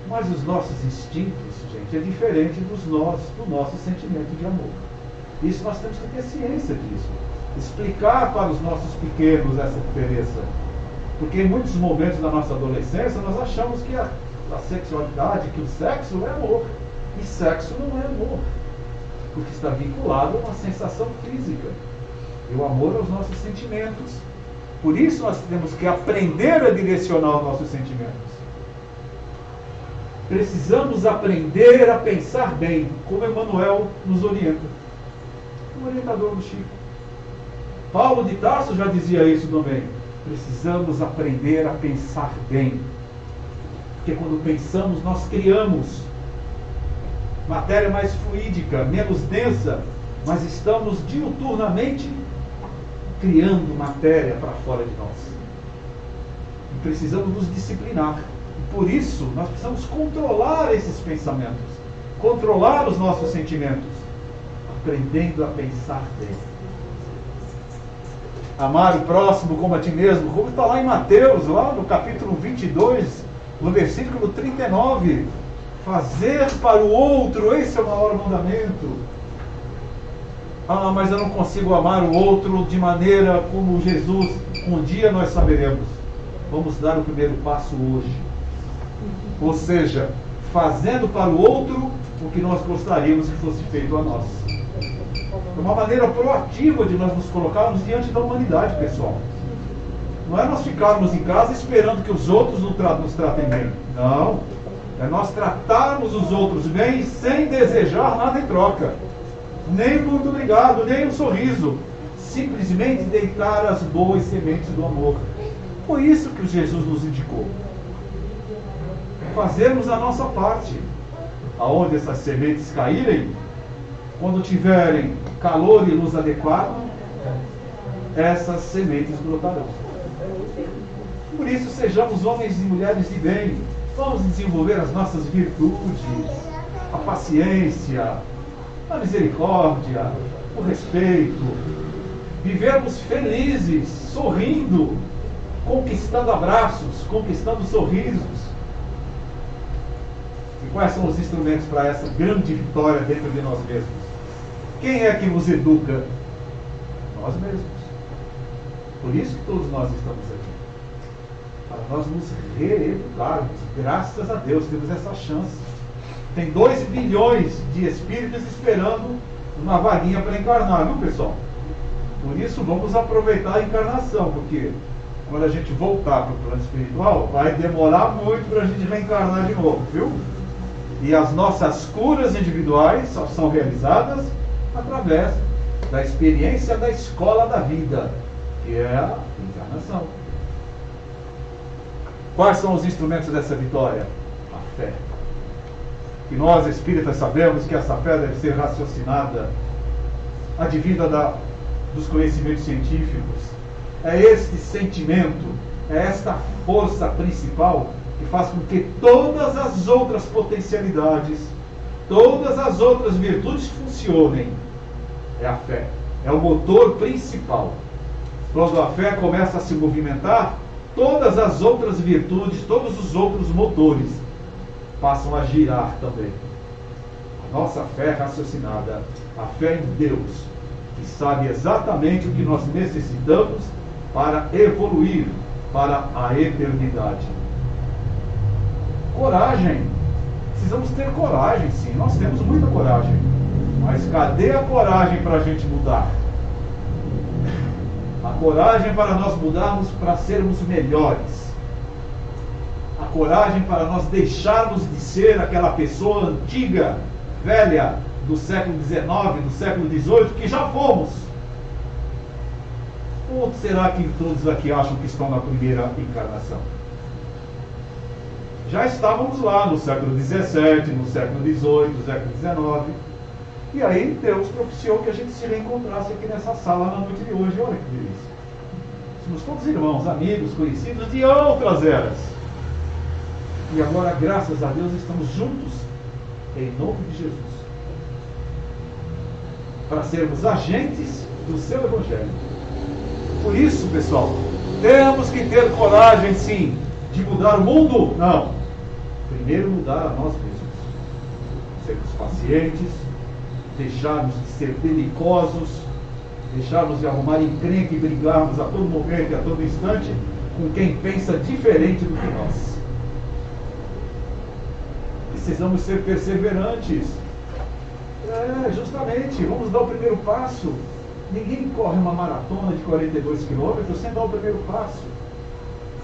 Mas os nossos instintos, gente, é diferente do nosso sentimento de amor. Isso nós temos que ter ciência disso. Explicar para os nossos pequenos essa diferença. Porque em muitos momentos da nossa adolescência nós achamos que a sexualidade, que o sexo é amor. E sexo não é amor. Porque está vinculado a uma sensação física. E o amor aos nossos sentimentos. Por isso nós temos que aprender a direcionar os nossos sentimentos. Precisamos aprender a pensar bem, como Emmanuel nos orienta. O orientador do Chico. Paulo de Tarso já dizia isso também. Precisamos aprender a pensar bem. Porque quando pensamos, nós criamos matéria mais fluídica, menos densa, mas estamos diuturnamente criando matéria para fora de nós. E precisamos nos disciplinar. E por isso, nós precisamos controlar esses pensamentos, controlar os nossos sentimentos, aprendendo a pensar bem. Amar o próximo como a ti mesmo, como está lá em Mateus, lá no capítulo 22, no versículo 39. Fazer para o outro, esse é o maior mandamento. Ah, mas eu não consigo amar o outro de maneira como Jesus. Um dia nós saberemos. Vamos dar o primeiro passo hoje. Ou seja, fazendo para o outro o que nós gostaríamos que fosse feito a nós. É uma maneira proativa de nós nos colocarmos diante da humanidade, pessoal. Não é nós ficarmos em casa esperando que os outros nos tratem bem. Não. É nós tratarmos os outros bem sem desejar nada em troca. Nem muito obrigado, nem um sorriso. Simplesmente deitar as boas sementes do amor. Foi isso que Jesus nos indicou. Fazermos a nossa parte. Aonde essas sementes caírem, quando tiverem calor e luz adequada, essas sementes brotarão. Por isso, sejamos homens e mulheres de bem. Vamos desenvolver as nossas virtudes, a paciência, a misericórdia, o respeito. Vivermos felizes, sorrindo, conquistando abraços, conquistando sorrisos. E quais são os instrumentos para essa grande vitória dentro de nós mesmos? Quem é que nos educa? Nós mesmos. Por isso que todos nós estamos aqui. Para nós nos reeducarmos. Graças a Deus temos essa chance. Tem 2 bilhões de espíritos esperando uma vaguinha para encarnar, viu, pessoal? Por isso vamos aproveitar a encarnação, porque quando a gente voltar para o plano espiritual, vai demorar muito para a gente reencarnar de novo, viu? E as nossas curas individuais só são realizadas através da experiência da escola da vida, que é a encarnação. Quais são os instrumentos dessa vitória? A fé. E nós, espíritas, sabemos que essa fé deve ser raciocinada, advinda dos conhecimentos científicos. É este sentimento, é esta força principal que faz com que todas as outras potencialidades, todas as outras virtudes funcionem. É a fé. É o motor principal. Quando a fé começa a se movimentar, todas as outras virtudes, todos os outros motores passam a girar também. A nossa fé raciocinada, a fé em Deus, que sabe exatamente o que nós necessitamos para evoluir para a eternidade. Coragem. Precisamos ter coragem, sim. Nós temos muita coragem. Mas cadê a coragem para a gente mudar? A coragem para nós mudarmos, para sermos melhores. A coragem para nós deixarmos de ser aquela pessoa antiga, velha, do século XIX, do século XVIII, que já fomos. Ou será que todos aqui acham que estão na primeira encarnação? Já estávamos lá no século XVII, no século XVIII, no século XIX. E aí Deus propiciou que a gente se reencontrasse aqui nessa sala na noite de hoje. Olha que delícia. Somos todos irmãos, amigos, conhecidos de outras eras. E agora, graças a Deus, estamos juntos em nome de Jesus. Para sermos agentes do seu Evangelho. Por isso, pessoal, temos que ter coragem, sim, de mudar o mundo? Não. Primeiro mudar a nós mesmos. Sermos pacientes, deixarmos de ser belicosos, deixarmos de arrumar encrenca e brigarmos a todo momento e a todo instante com quem pensa diferente do que nós. Precisamos ser perseverantes. Justamente, vamos dar o primeiro passo. Ninguém corre uma maratona de 42 quilômetros sem dar o primeiro passo.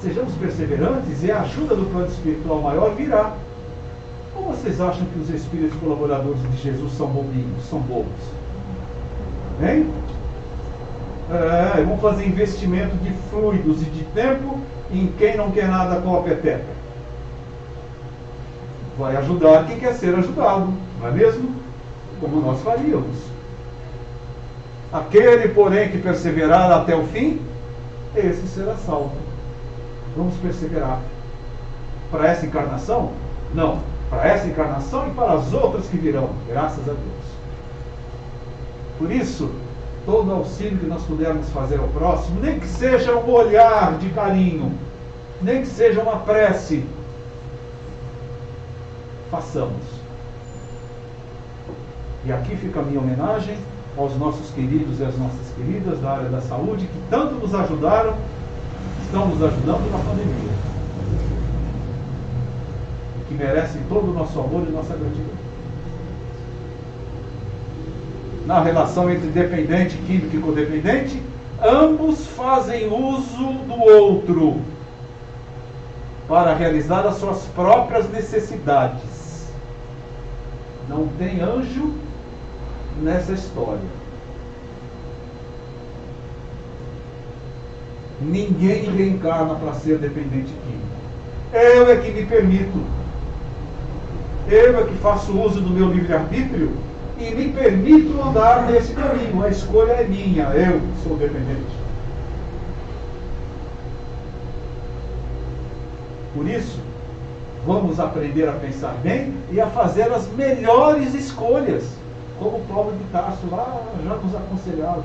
Sejamos perseverantes e a ajuda do plano espiritual maior virá. Ou vocês acham que os espíritos colaboradores de Jesus são bobinhos, são bobos? Hein? Vão fazer investimento de fluidos e de tempo em quem não quer nada com a peteca. Vai ajudar quem quer ser ajudado, não é mesmo? Como nós faríamos. Aquele, porém, que perseverar até o fim, esse será salvo. Vamos perseverar. Para essa encarnação? Não. Para essa encarnação e para as outras que virão, graças a Deus. Por isso, todo auxílio que nós pudermos fazer ao próximo, nem que seja um olhar de carinho, nem que seja uma prece, façamos. E aqui fica a minha homenagem aos nossos queridos e às nossas queridas da área da saúde, que tanto nos ajudaram, estão nos ajudando na pandemia, que merecem todo o nosso amor e nossa gratidão. Na relação entre dependente químico e codependente, ambos fazem uso do outro para realizar as suas próprias necessidades. Não tem anjo nessa história. Ninguém reencarna para ser dependente químico. Eu é que me permito. Eu é que faço uso do meu livre-arbítrio e me permito andar nesse caminho. A escolha é minha. Eu sou dependente. Por isso, vamos aprender a pensar bem e a fazer as melhores escolhas. Como Paulo de Tarso lá já nos aconselhava.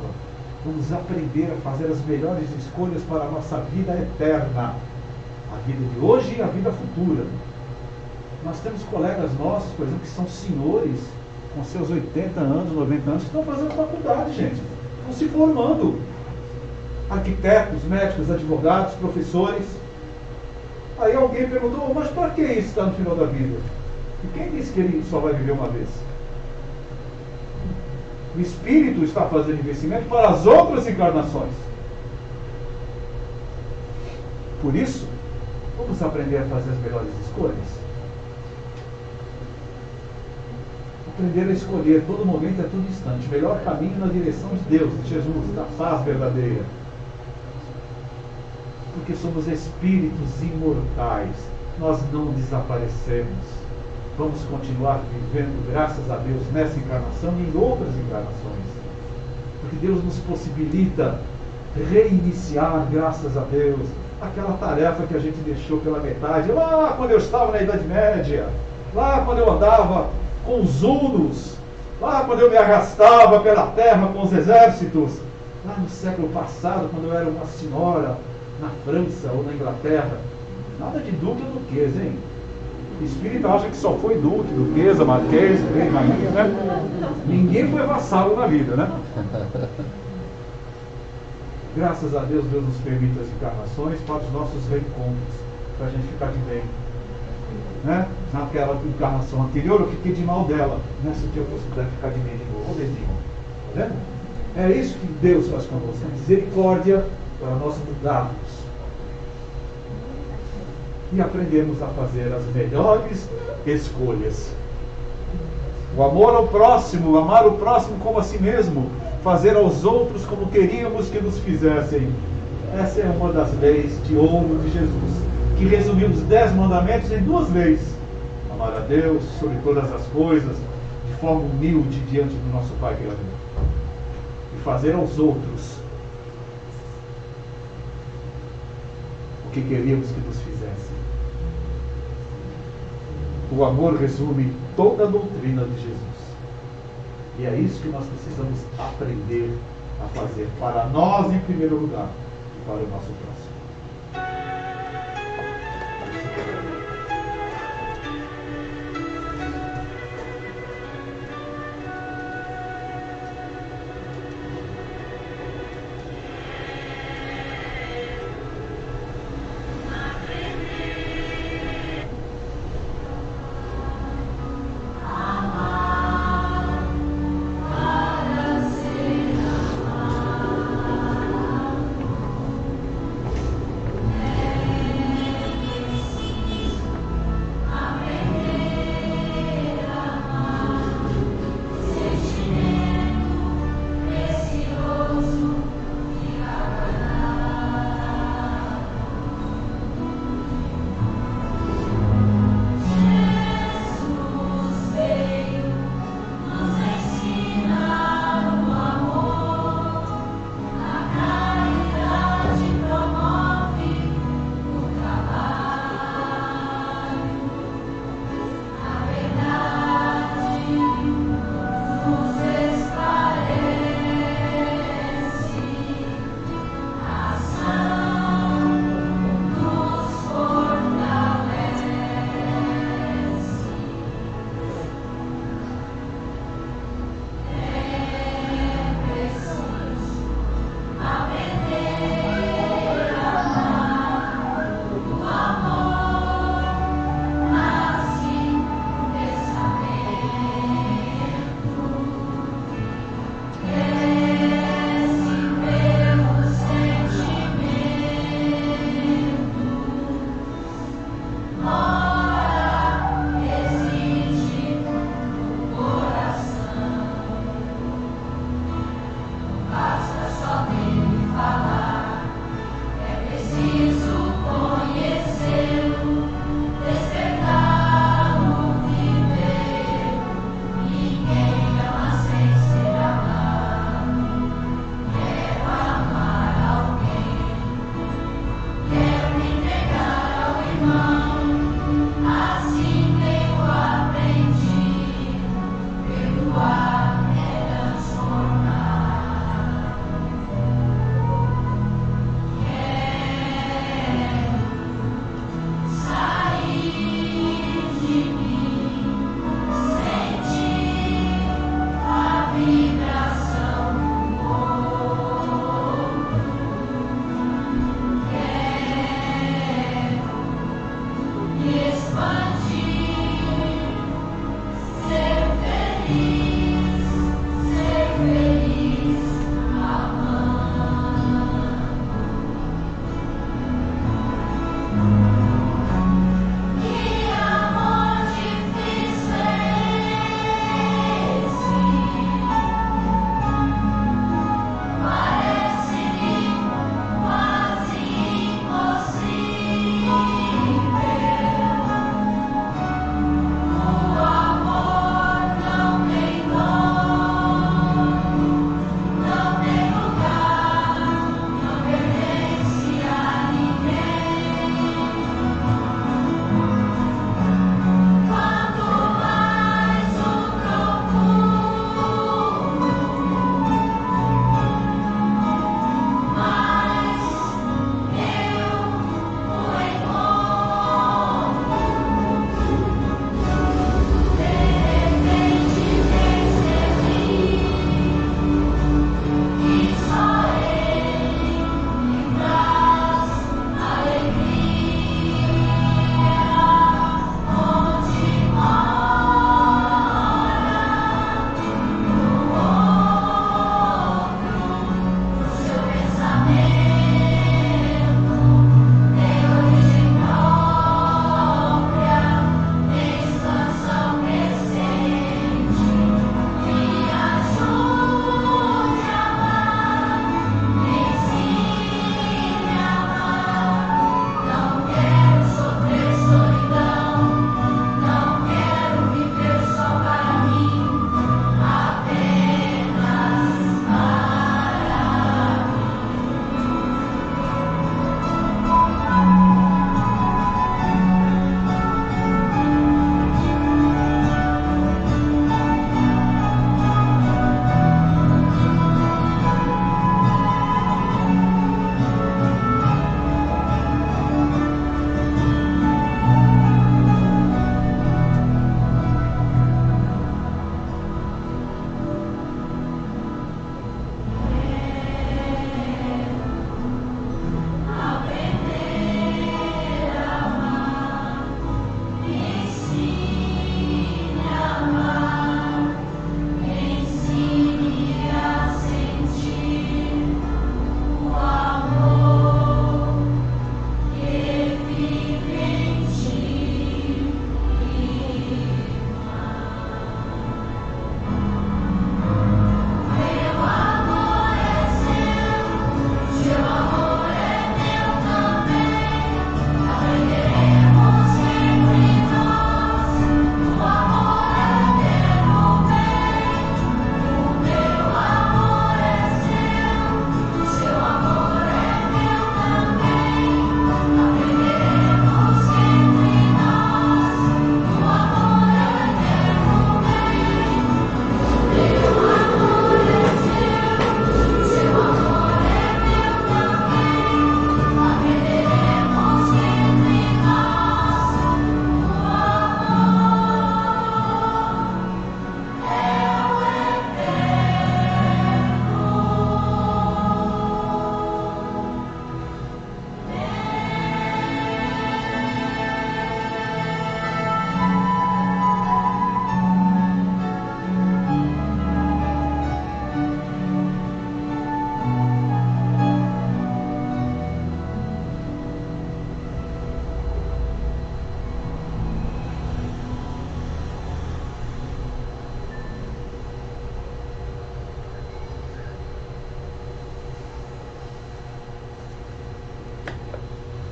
Vamos aprender a fazer as melhores escolhas para a nossa vida eterna. A vida de hoje e a vida futura. Nós temos colegas nossos, por exemplo, que são senhores, com seus 80 anos, 90 anos, que estão fazendo faculdade, gente. Estão se formando. Arquitetos, médicos, advogados, professores. Aí alguém perguntou, mas para que isso está no final da vida? E quem disse que ele só vai viver uma vez? O espírito está fazendo investimento para as outras encarnações. Por isso, vamos aprender a fazer as melhores escolhas. Aprender a escolher, todo momento, a todo instante, o melhor caminho na direção de Deus, de Jesus, da paz verdadeira. Porque somos espíritos imortais, nós não desaparecemos. Vamos continuar vivendo, graças a Deus, nessa encarnação e em outras encarnações. Porque Deus nos possibilita reiniciar, graças a Deus, aquela tarefa que a gente deixou pela metade, lá quando eu estava na Idade Média, lá quando eu andava com os hunos, lá quando eu me arrastava pela terra com os exércitos, lá no século passado, quando eu era uma senhora na França ou na Inglaterra. Nada de duque ou duquesa, hein? O espírito acha que só foi duque, duquesa, marquês, rei, rainha, né? Ninguém foi vassalo na vida, né? Graças a Deus, Deus nos permite as encarnações para os nossos reencontros, para a gente ficar de bem. Né? Naquela encarnação anterior eu fiquei de mal dela. Nessa aqui eu puder ficar de bem de novo. Olha o dedinho. Tá vendo? É isso que Deus faz conosco. Misericórdia para nós mudarmos. E aprendemos a fazer as melhores escolhas. O amor ao próximo, amar o próximo como a si mesmo, fazer aos outros como queríamos que nos fizessem. Essa é uma das leis de ouro de Jesus, que resumiu os 10 mandamentos em 2 leis. Amar a Deus sobre todas as coisas, de forma humilde diante do nosso Pai Criador. E fazer aos outros o que queríamos que nos fizessem. O amor resume toda a doutrina de Jesus. E é isso que nós precisamos aprender a fazer para nós em primeiro lugar e para o nosso próximo.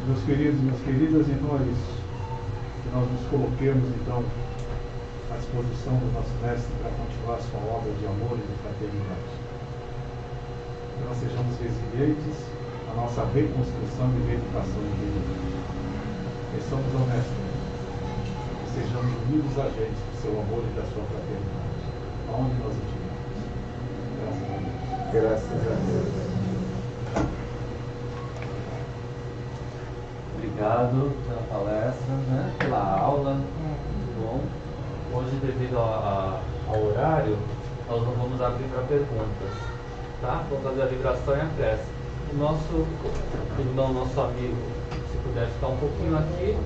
Meus queridos e minhas queridas, então é isso. Que nós nos coloquemos, então, à disposição do nosso Mestre para continuar a sua obra de amor e de fraternidade. Que nós sejamos resilientes na nossa reconstrução e reeducação de vida. Peçamos ao Mestre que sejamos unidos agentes do seu amor e da sua fraternidade, aonde nós estivermos. Graças a Deus. Graças a Deus. Obrigado pela palestra, né? Pela aula, muito bom. Hoje, devido ao horário, nós não vamos abrir para perguntas, tá? Vamos fazer a vibração e a prece. O nosso irmão, nosso amigo, se puder ficar um pouquinho aqui,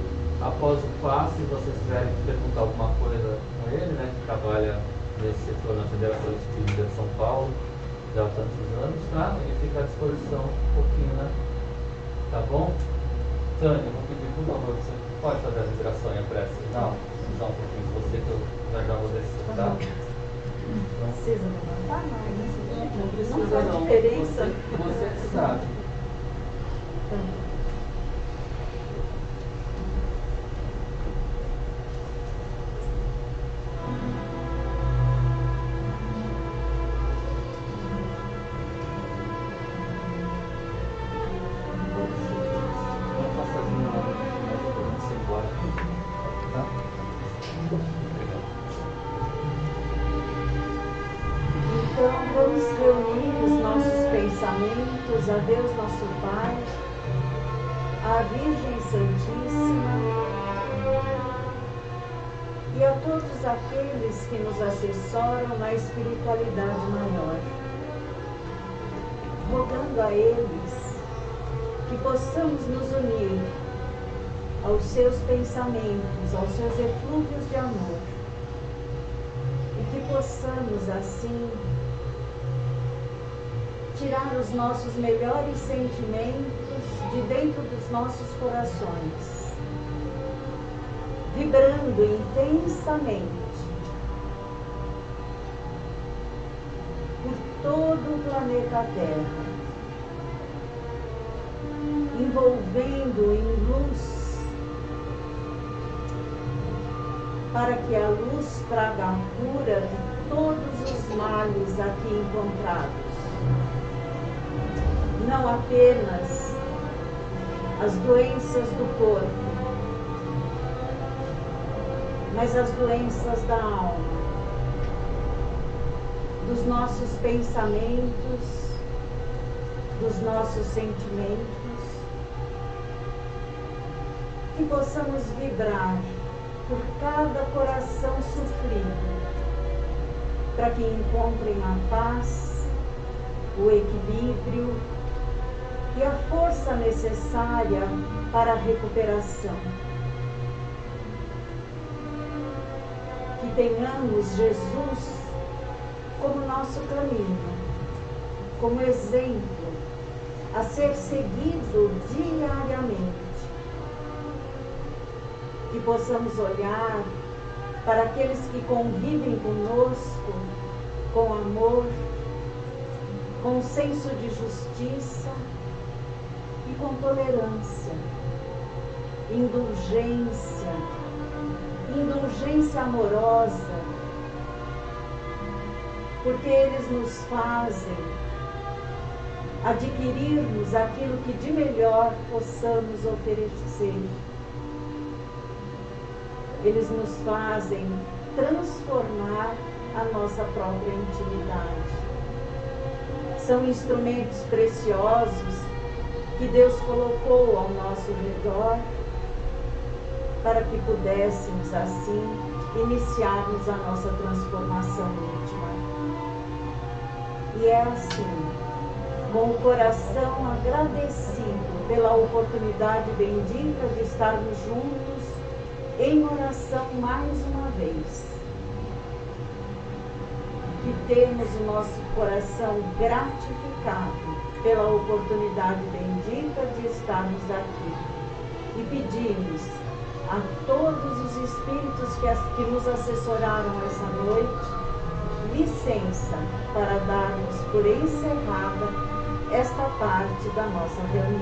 após o passe, se vocês tiverem que perguntar alguma coisa com ele, né? Que trabalha nesse setor na Federação Espírita de São Paulo, já há tantos anos, tá? E fica à disposição um pouquinho, né? Tá bom? Tânia, vou pedir por favor, você pode fazer a vibração e a prece final? Só um pouquinho de você que eu já vou descer, tá? Então, Precisa levantar mais, né? não precisa Não faz não. diferença. Você que sabe. Vamos passar de novo, nós podemos ir embora. Tá? Obrigado. Então, vamos reunir os nossos pensamentos a Deus nosso Pai, à Virgem Santíssima e a todos aqueles que nos assessoram na espiritualidade maior, rogando a eles que possamos nos unir aos seus pensamentos, aos seus eflúvios de amor, e que possamos assim tirar os nossos melhores sentimentos de dentro dos nossos corações, vibrando intensamente por todo o planeta Terra, envolvendo em luz, para que a luz traga a cura de todos os males aqui encontrados. Não apenas as doenças do corpo, mas as doenças da alma, dos nossos pensamentos, dos nossos sentimentos, que possamos vibrar por cada coração sofrido, para que encontrem a paz, o equilíbrio e a força necessária para a recuperação. Que tenhamos Jesus como nosso caminho, como exemplo a ser seguido diariamente. Que possamos olhar para aqueles que convivem conosco com amor, com senso de justiça e com tolerância, indulgência amorosa, porque eles nos fazem adquirirmos aquilo que de melhor possamos oferecer. Eles nos fazem transformar a nossa própria intimidade. São instrumentos preciosos que Deus colocou ao nosso redor para que pudéssemos assim iniciarmos a nossa transformação íntima. E é assim, com o coração agradecido pela oportunidade bendita de estarmos juntos em oração mais uma vez, que temos o nosso coração gratificado pela oportunidade bendita de estarmos aqui e pedimos a todos os espíritos que nos assessoraram essa noite licença para darmos por encerrada esta parte da nossa reunião.